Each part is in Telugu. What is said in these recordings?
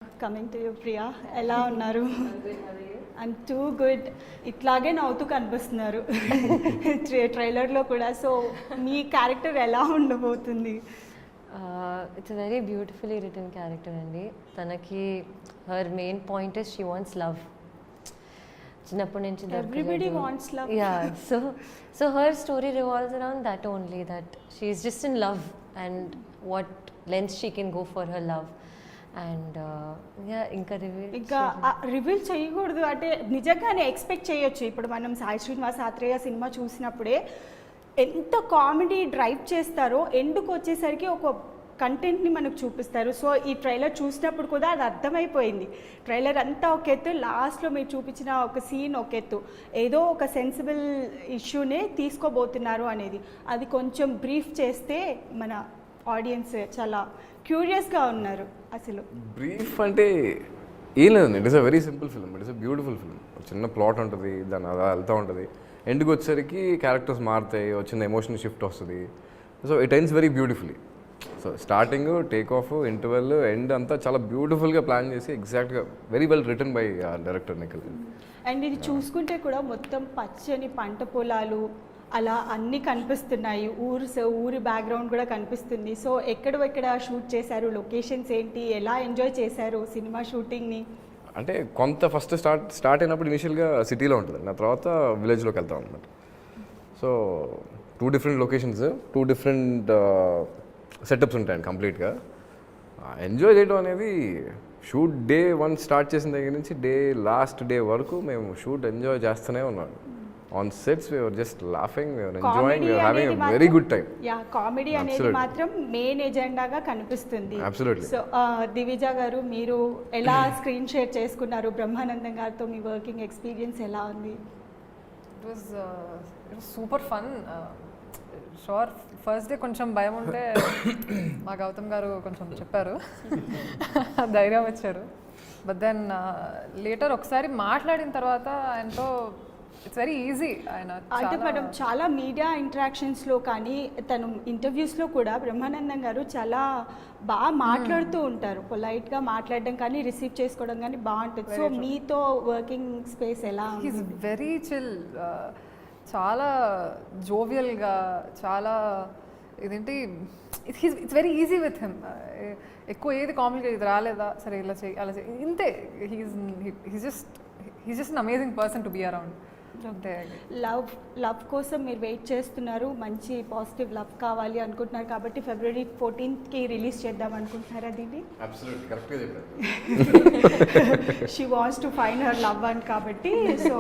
కమింగ్ టు యూ ప్రియా, ఎలా ఉన్నారు? I'm too good. ఇట్లాగే నవ్వుతూ కనిపిస్తున్నారు ట్రైలర్లో కూడా. సో మీ క్యారెక్టర్ ఎలా ఉండబోతుంది? It's a very beautifully written character అండి. తనకి her main point is she wants love. చిన్నప్పటి నుంచి everybody wants love. Yeah, so her story revolves around that only, that she is just in love and what lens she can go for her love. And ఇంకా రివీల్ చేయకూడదు అంటే నిజంగానే ఎక్స్పెక్ట్ చేయొచ్చు. ఇప్పుడు మనం సాయి శ్రీనివాస్ ఆత్రేయ సినిమా చూసినప్పుడే ఎంత కామెడీ డ్రైవ్ చేస్తారో ఎండుకు వచ్చేసరికి ఒక కంటెంట్ని మనకు చూపిస్తారు. సో ఈ ట్రైలర్ చూసినప్పుడు కూడా అది అర్థమైపోయింది. ట్రైలర్ అంతా ఒక ఎత్తు, లాస్ట్లో మీరు చూపించిన ఒక సీన్ ఒక ఎత్తు, ఏదో ఒక సెన్సిబుల్ ఇష్యూనే తీసుకోబోతున్నారు అనేది. అది కొంచెం బ్రీఫ్ చేస్తే మన ఆడియన్స్ చాలా క్యూరియస్గా ఉన్నారు. అసలు బ్రీఫ్ అంటే ఏం లేదండి, it is a very simple film, it is a beautiful film. చిన్న ప్లాట్ ఉంటుంది, దాని అలా వెళ్తూ ఉంటుంది, ఎండ్కి వచ్చేసరికి క్యారెక్టర్స్ మారుతాయి, వచ్చిన ఎమోషన్ షిఫ్ట్ వస్తుంది. So it ends very beautifully. So starting, take off, interval, end అంతా చాలా బ్యూటిఫుల్గా ప్లాన్ చేసి ఎగ్జాక్ట్గా very well written by director Nikhil. And ఇది చూసుకుంటే కూడా మొత్తం పచ్చని పంట పొలాలు అలా అన్నీ కనిపిస్తున్నాయి, ఊరి బ్యాక్గ్రౌండ్ కూడా కనిపిస్తుంది. సో ఎక్కడ షూట్ చేశారు, లొకేషన్స్ ఏంటి, ఎలా ఎంజాయ్ చేశారు సినిమా షూటింగ్ని? అంటే కొంత ఫస్ట్ స్టార్ట్ అయినప్పుడు ఇనిషియల్గా సిటీలో ఉంటుంది, నా తర్వాత విలేజ్లోకి వెళ్తాం అనమాట. So 2 different locations, 2 different setups ఉంటాయండి కంప్లీట్గా. ఎంజాయ్ చేయడం అనేది షూట్ డే 1 స్టార్ట్ చేసిన దగ్గర నుంచి లాస్ట్ డే వరకు మేము షూట్ ఎంజాయ్ చేస్తూనే ఉన్నాం. On sets we were just laughing, we were enjoying, we were having a very good time. Yeah, comedy అనేది మాత్రం మెయిన్ ఎజెండాగా కనిపిస్తుంది. Absolutely. సో దివిజ గారు, మీరు ఎలా స్క్రీన్ షేర్ చేసుకున్నారు బ్రహ్మానందం గారితో? మీ వర్కింగ్ ఎక్స్పీరియన్స్ ఎలా ఉంది? It was super fun. Sure first day కొంచెం భయం ఉంటే మా గౌతమ్ గారు కొంచెం చెప్పారు, ధైర్యం వచ్చారు. బట్ దెన్ లేటర్ ఒకసారి మాట్లాడిన తర్వాత ఆయనతో ఇట్స్ వెరీ ఈజీ. ఆయన అంటే మనం చాలా మీడియా ఇంటరాక్షన్స్లో కానీ తను ఇంటర్వ్యూస్లో కూడా బ్రహ్మానందం గారు చాలా బాగా మాట్లాడుతూ ఉంటారు. పొలైట్గా మాట్లాడడం కానీ రిసీవ్ చేసుకోవడం కానీ బాగుంటుంది. సో మీతో వర్కింగ్ స్పేస్ ఎలా? హీస్ వెరీ చిల్, చాలా జోవియల్గా, చాలా ఇదేంటి, it's very easy with him. ఎక్కువ ఏది కామెడీగా ఇది రాలేదా, సరే ఇలా చేయి అలా చేయి, ఇంతే. He's just an amazing person to be around. Love కోసం మీరు వెయిట్ చేస్తున్నారు, మంచి పాజిటివ్ లవ్ కావాలి అనుకుంటున్నారు కాబట్టి February 14th రిలీజ్ చేద్దాం అనుకుంటున్నారా దీన్ని? She wants to find her love one కాబట్టి సో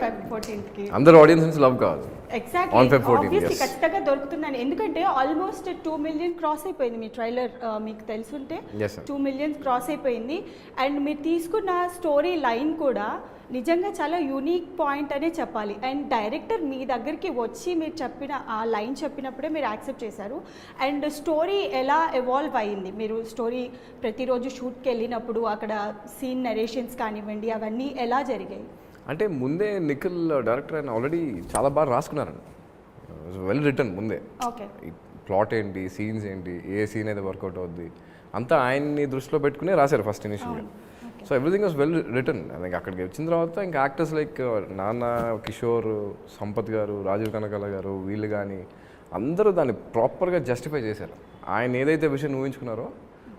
Feb 14th అందరూ ఆడియన్స్ లవ్ కావాలి. ఎగ్జాక్ట్లీ, ఆబ్వియస్లీ ఖచ్చితంగా దొరుకుతుందని. ఎందుకంటే ఆల్మోస్ట్ 2 million క్రాస్ అయిపోయింది మీ ట్రైలర్, మీకు తెలుసుంటే 2 million క్రాస్ అయిపోయింది. అండ్ మీరు తీసుకున్న స్టోరీ లైన్ కూడా నిజంగా చాలా యూనిక్ పాయింట్ అనే చెప్పాలి. అండ్ డైరెక్టర్ మీ దగ్గరికి వచ్చి మీరు చెప్పిన ఆ లైన్ చెప్పినప్పుడే మీరు యాక్సెప్ట్ చేశారు. అండ్ స్టోరీ ఎలా ఎవాల్వ్ అయ్యింది? మీరు స్టోరీ ప్రతిరోజు షూట్కి వెళ్ళినప్పుడు అక్కడ సీన్ నరేషన్స్ కానివ్వండి, అవన్నీ ఎలా జరిగాయి? అంటే ముందే నిఖిల్ డైరెక్టర్ ఆయన ఆల్రెడీ చాలా బాగా రాసుకున్నారండి, వెల్ రిటర్న్ ముందే. ఓకే, ప్లాట్ ఏంటి, సీన్స్ ఏంటి, ఏ సీన్ అయితే వర్కౌట్ అవుద్ది అంతా ఆయన్ని దృష్టిలో పెట్టుకునే రాశారు ఫస్ట్ ఇనిషియల్గా. So everything was well return. ఇంకా అక్కడికి వచ్చిన తర్వాత ఇంకా యాక్టర్స్ లైక్ నాన్న, కిషోర్, సంపత్ గారు, రాజీవ్ కనకాల గారు, వీళ్ళు కానీ అందరూ దాన్ని ప్రాపర్గా జస్టిఫై చేశారు. ఆయన ఏదైతే విషయం ఊహించుకున్నారో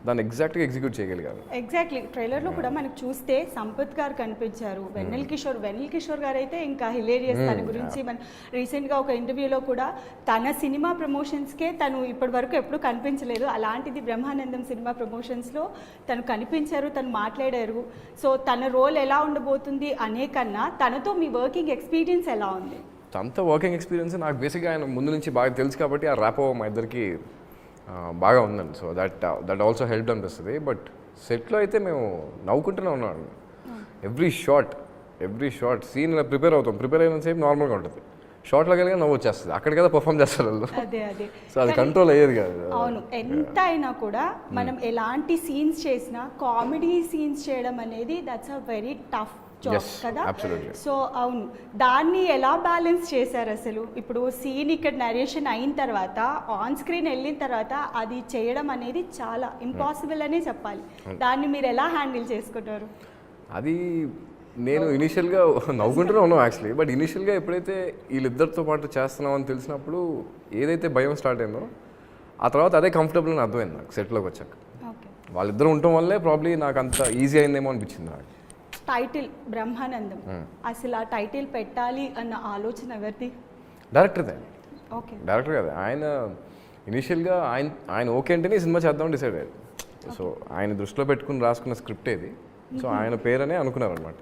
దాన్ని ఎగ్జాక్ట్గా ఎగ్జిక్యూట్ చేయగలిగారు. ఎగ్జాక్ట్లీ, ట్రైలర్లో కూడా మనకు చూస్తే సంపత్ గారు కనిపించారు, వెన్నెల్ కిషోర్ గారు అయితే ఇంకా హిలేరియస్. తన గురించి మన రీసెంట్గా ఒక ఇంటర్వ్యూలో కూడా తన సినిమా ప్రమోషన్స్కే తను ఇప్పటి వరకు ఎప్పుడు కనిపించలేదు, అలాంటిది బ్రహ్మానందం సినిమా ప్రమోషన్స్లో తను కనిపించారు, తను మాట్లాడారు. సో తన రోల్ ఎలా ఉండబోతుంది అనే కన్నా తనతో మీ వర్కింగ్ ఎక్స్పీరియన్స్ ఎలా ఉంది? తనతో వర్కింగ్ ఎక్స్పీరియన్స్ నాకు బేసిక్గా ఆయన ముందు నుంచి బాగా తెలుసు కాబట్టి ఆ ర్యాపో మా ఇద్దరికి బాగా ఉందండి. సో దట్ ఆల్సో హెల్ప్ అనిపిస్తుంది. బట్ సెట్లో అయితే మేము నవ్వుకుంటూనే ఉన్నాం. ఎవ్రీ షాట్ సీన్ ఇలా ప్రిపేర్ అవుతాం, ప్రిపేర్ అయిన సేపు నార్మల్గా ఉంటుంది. షార్ట్లోకి వెళ్ళగా నవ్వు వచ్చేస్తుంది, అక్కడ కదా పర్ఫామ్ చేస్తారు వాళ్ళు. అదే అదే సో అది కంట్రోల్ అయ్యేది కాదు. అవును, ఎంత అయినా కూడా మనం ఎలాంటి సీన్స్ చేసినా కామెడీ సీన్స్ చేయడం అనేది that's a very tough job Yes, కదా. absolutely. సో అవును, దాన్ని ఎలా బ్యాలెన్స్ చేశారు అసలు? ఇప్పుడు సీన్ ఇక్కడ నరేషన్ అయిన తర్వాత ఆన్ స్క్రీన్ వెళ్ళిన తర్వాత అది చేయడం అనేది చాలా ఇంపాసిబుల్ అనే చెప్పాలి. దాన్ని మీరు ఎలా హ్యాండిల్ చేసుకుంటారు? అది నేను ఇనీషియల్గా నవ్వుకుంటూనే ఉన్నాం యాక్చువల్లీ, బట్ ఇనీషియల్గా ఎప్పుడైతే వీళ్ళిద్దరితో పాటు చేస్తున్నాం అని తెలిసినప్పుడు ఏదైతే భయం స్టార్ట్ అయిందో ఆ తర్వాత అదే కంఫర్టబుల్ అని అర్థమైంది నాకు సెట్లోకి వచ్చాక. ఓకే, వాళ్ళిద్దరు ఉండటం వల్లే ప్రాబ్లీ నాకు అంత ఈజీ అయిందేమో అనిపించింది నాకు. టైటిల్ బ్రహ్మానందం, అసలు ఆ టైటిల్ పెట్టాలి అన్న ఆలోచన ఎవరిది? డైరెక్టర్దే. ఓకే, డైరెక్టర్ కదా ఆయన. ఇనీషియల్గా ఆయన ఓకే అంటేనే ఈ సినిమా చేద్దామని డిసైడ్ అయ్యారు. సో ఆయన దృష్టిలో పెట్టుకుని రాసుకున్న స్క్రిప్ట్ ఇది. సో ఆయన పేరనే అనుకున్నారు అనమాట.